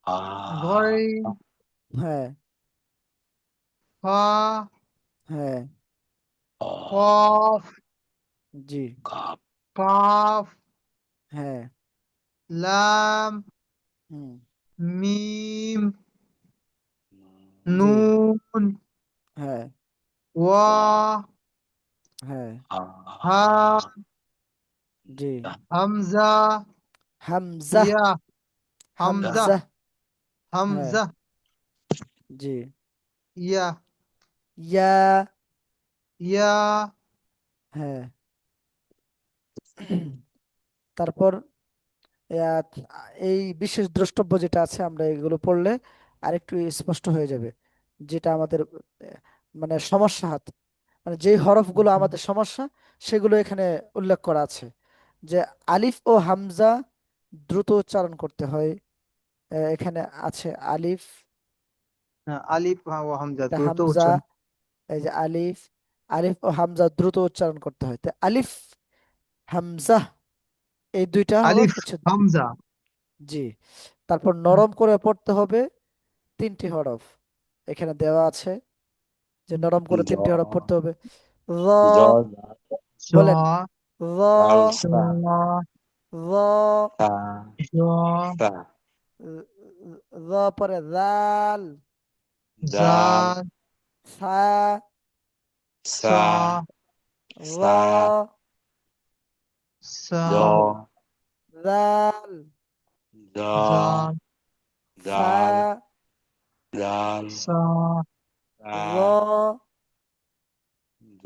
আ, গাইন হ্যাঁ, ফা হ্যাঁ, অ, কফ জি, কাপ, কাফ হ্যাঁ, লাম হুম, মিম জি, নুন হ্যাঁ, ওয়া হ্যাঁ, আ, হা জি, হামজা হামজা, ইয়া হামজা হামজা, হ্যাঁ, হামজা জি, ইয়া ইয়া, ইয়া হ্যাঁ, তারপর আহ, এই বিশেষ দ্রষ্টব্য যেটা আছে আমরা এগুলো পড়লে আরেকটু স্পষ্ট হয়ে যাবে, যেটা আমাদের মানে সমস্যা হাত, মানে যেই হরফগুলো আমাদের সমস্যা সেগুলো এখানে উল্লেখ করা আছে, যে আলিফ ও হামজা দ্রুত উচ্চারণ করতে হয়। এখানে আছে আলিফ, হ্যাঁ, আলিফ ও হামজা এটা দ্রুত হামজা, উচ্চারণ এই যে আলিফ, আলিফ ও হামজা দ্রুত উচ্চারণ করতে হয়, তো আলিফ হামজা এই দুইটা হরফ আলিফ হচ্ছে হামজা জি। তারপর নরম করে পড়তে হবে তিনটি হরফ, এখানে দেওয়া আছে যে নরম করে জ, তিনটি হরফ পড়তে হবে। র, জ, জ বলেন, র, জাল, সা, জ র, সা, জ সা, র, পরে জাল, জাল, জাল সা, সা, সা সা, র, সা জ, জাল, জ, জাল সা, জাল, জাল, সা সা, র,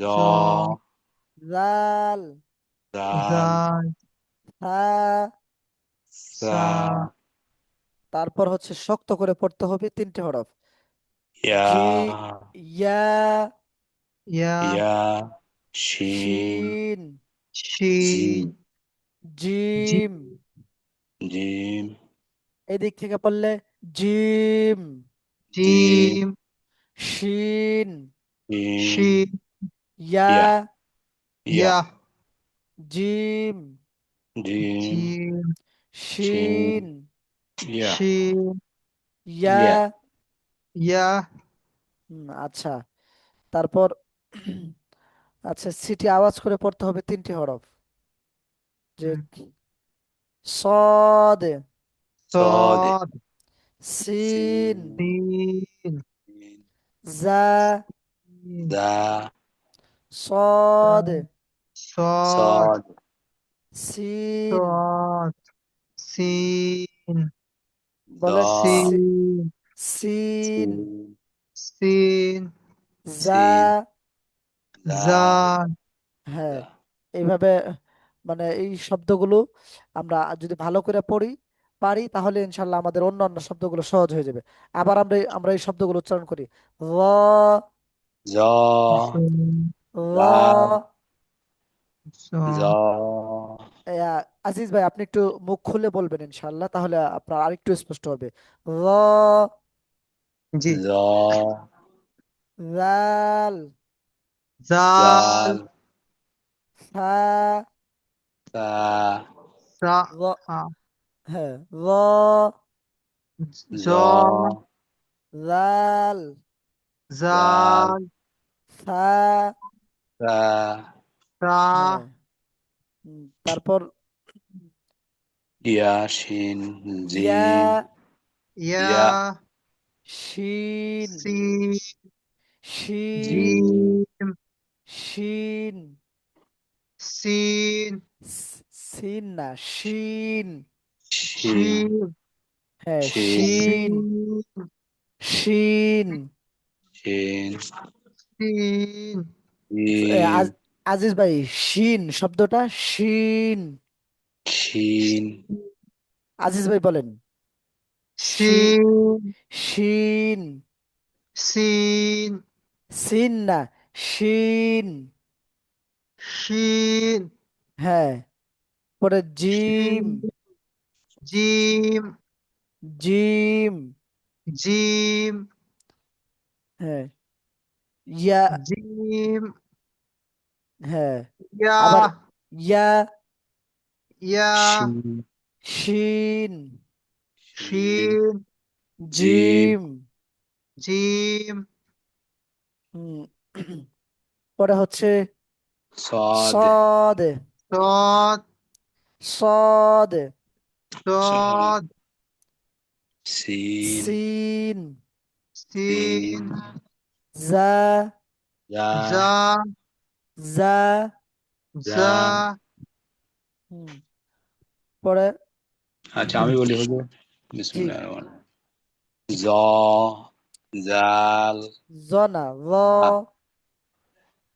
জ, জ জাল, জাল, জাল সা, সা, সা তারপর হচ্ছে শক্ত করে পড়তে হবে তিনটি হরফ, ইয়া, জি, ইয়া, ইয়া ইয়া, শিন, শিন, শিন জিম, জিম, জিম জিম, এদিক থেকে পড়লে জিম, জিম, জিম শিন, জিম, শিন ইয়া, ইয়া, ইয়া, ইয়া জিম, জিম, জিম শিন, শিন, ইয়া শিন ইয়া। ইয়া ইয়া আচ্ছা, তারপর আচ্ছা, সিটি আওয়াজ করে পড়তে হবে 3টি হরফ, যে হুম, সদ, صاد صاد সিন, سين سين জা, سين ذا সদ, صاد صاد সিন, صاد سين বলেন ذا سين সিন, سين سين জা। سين ذا زال হ্যাঁ, ذا এইভাবে মানে এই শব্দগুলো আমরা যদি ভালো করে পড়ি পারি, তাহলে ইনশাল্লাহ আমাদের অন্যান্য শব্দগুলো সহজ হয়ে যাবে। আবার আমরা এই শব্দগুলো উচ্চারণ করি। র, ذا زين র। ذا زال ذا আজিজ ভাই, আপনি একটু মুখ খুলে বলবেন ইনশাল্লাহ, তাহলে আপনার আরেকটু স্পষ্ট হবে। র, جي ذا রাল, زال زال সা, ثا سا র, ها হ্যাঁ, র, زا ذا রাল, زال زال সা। ثا হ্যাঁ, سا তারপর يا شين ইয়া, زين يا يا শিন, سين শিন, جيم جيم শিন, سين সিন না, শিন। شين شين হ্যাঁ, شين শিন, شين শিন। شين سين جيم আজিজ ভাই, শিন শব্দটা শিন। شين আজিজ ভাই বলেন, শি, سين শিন, سين সিন না, শিন। شين হ্যাঁ, পরে জিম, شين جيم জিম। جيم হ্যাঁ, ইয়া। جيم হ্যাঁ, আবার يا ইয়া, يا شين শিন, شين شين جيم জিম। جيم হুম, পরে হচ্ছে صاد সদ, صاد সদ, صاد سين সিন, سين سين জা, ذا زا জা। زا ذا হুম, পরে আচ্ছা আমি বলি হুজুর জি, বিসমিল্লাহির রহমানির রহিম জ জাল জনা, র, তা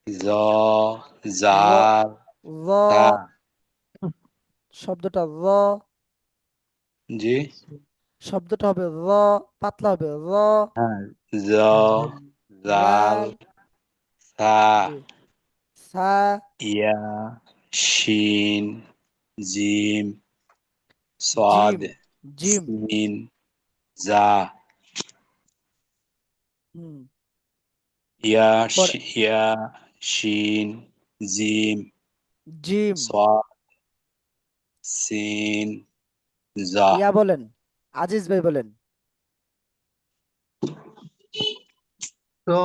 জ র, জাল র, তা শব্দটা র, জি শব্দটা হবে র, পাতলা হবে র, হ্যাঁ জ জাল রাল, সা জি, সা, ইয়া শিন জিম সাদ জিম, জিম। সিন জা হুম, পরে ইয়া শিন জিম জিম। সাদ সিন জা ইয়া বলেন, আজিজ ভাই বলেন। صا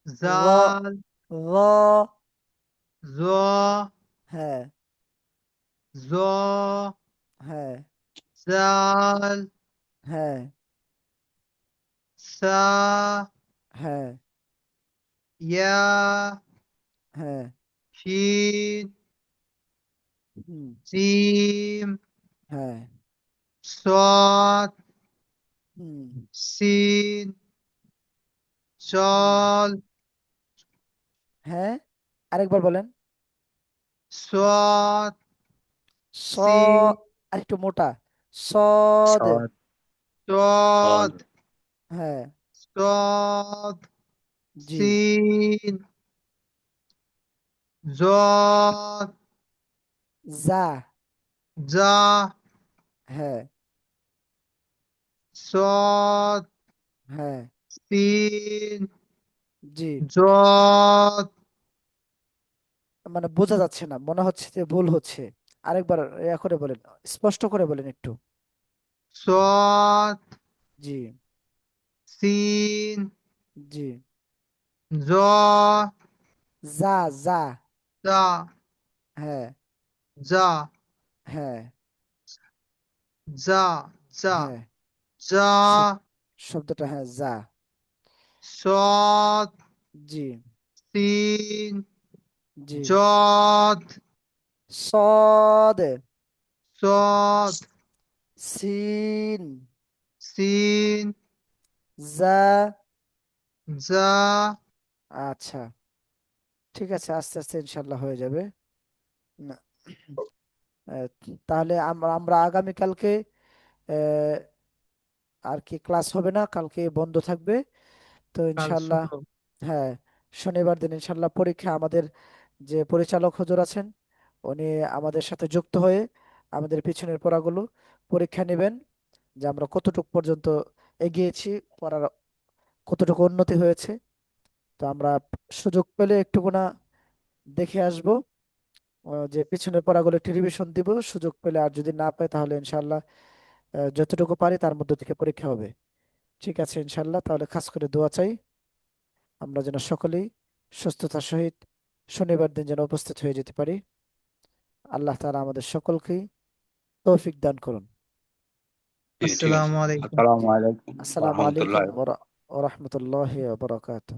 র, زال র, زا হ্যাঁ, زا হ্যাঁ, زال হ্যাঁ, سا হ্যাঁ, يا হ্যাঁ। شين হুম, جيم হ্যাঁ, صاد হুম, سين হুম, صال হ্যাঁ, আরেকবার বলেন। صاد স, سين আরেকটু মোটা, সদ। সাদ সাদ صاد হ্যাঁ, صاد জি, سين زاد যা, زا হ্যাঁ, صاد হ্যাঁ, سين জি। زاد মানে বোঝা যাচ্ছে না, মনে হচ্ছে যে ভুল হচ্ছে। আরেকবার করে বলেন, স্পষ্ট করে বলেন একটু। صاد জি, سين জি। ظا যা, যা। তা হ্যাঁ, জা হ্যাঁ, জা জা হ্যাঁ। জা শব- শব্দটা, হ্যাঁ, যা। صاد জি, سين জি। جاد সদ, صاد সিন, سين যা। জা আচ্ছা, ঠিক আছে, আস্তে আস্তে ইনশাল্লাহ হয়ে যাবে। না, আহ, তাহলে আমরা আমরা আগামীকালকে আহ, আর কি ক্লাস হবে না, কালকে বন্ধ থাকবে তো কাল ইনশাল্লাহ। শুক্র হ্যাঁ, শনিবার দিন ইনশাল্লাহ পরীক্ষা। আমাদের যে পরিচালক হুজুর আছেন, উনি আমাদের সাথে যুক্ত হয়ে আমাদের পিছনের পড়াগুলো পরীক্ষা নেবেন, যে আমরা কতটুকু পর্যন্ত এগিয়েছি, পড়ার কতটুকু উন্নতি হয়েছে। তো আমরা সুযোগ পেলে একটুকুনা দেখে আসব, যে পিছনের পড়াগুলো একটু রিভিশন দিব সুযোগ পেলে। আর যদি না পাই তাহলে ইনশাল্লাহ যতটুকু পারি তার মধ্যে থেকে পরীক্ষা হবে। ঠিক আছে ইনশাল্লাহ, তাহলে খাস করে দোয়া চাই আমরা যেন সকলেই সুস্থতার সহিত শনিবার দিন যেন উপস্থিত হয়ে যেতে পারি। আল্লাহ তাআলা আমাদের সকলকেই তৌফিক দান করুন। জি, ঠিক আছে। আসসালামু আলাইকুম আসসালামু জি, আলাইকুম ওয়া আসসালামু রাহমাতুল্লাহি আলাইকুম ওয়া রাহমাতুল্লাহি ওয়া বারাকাতুহু।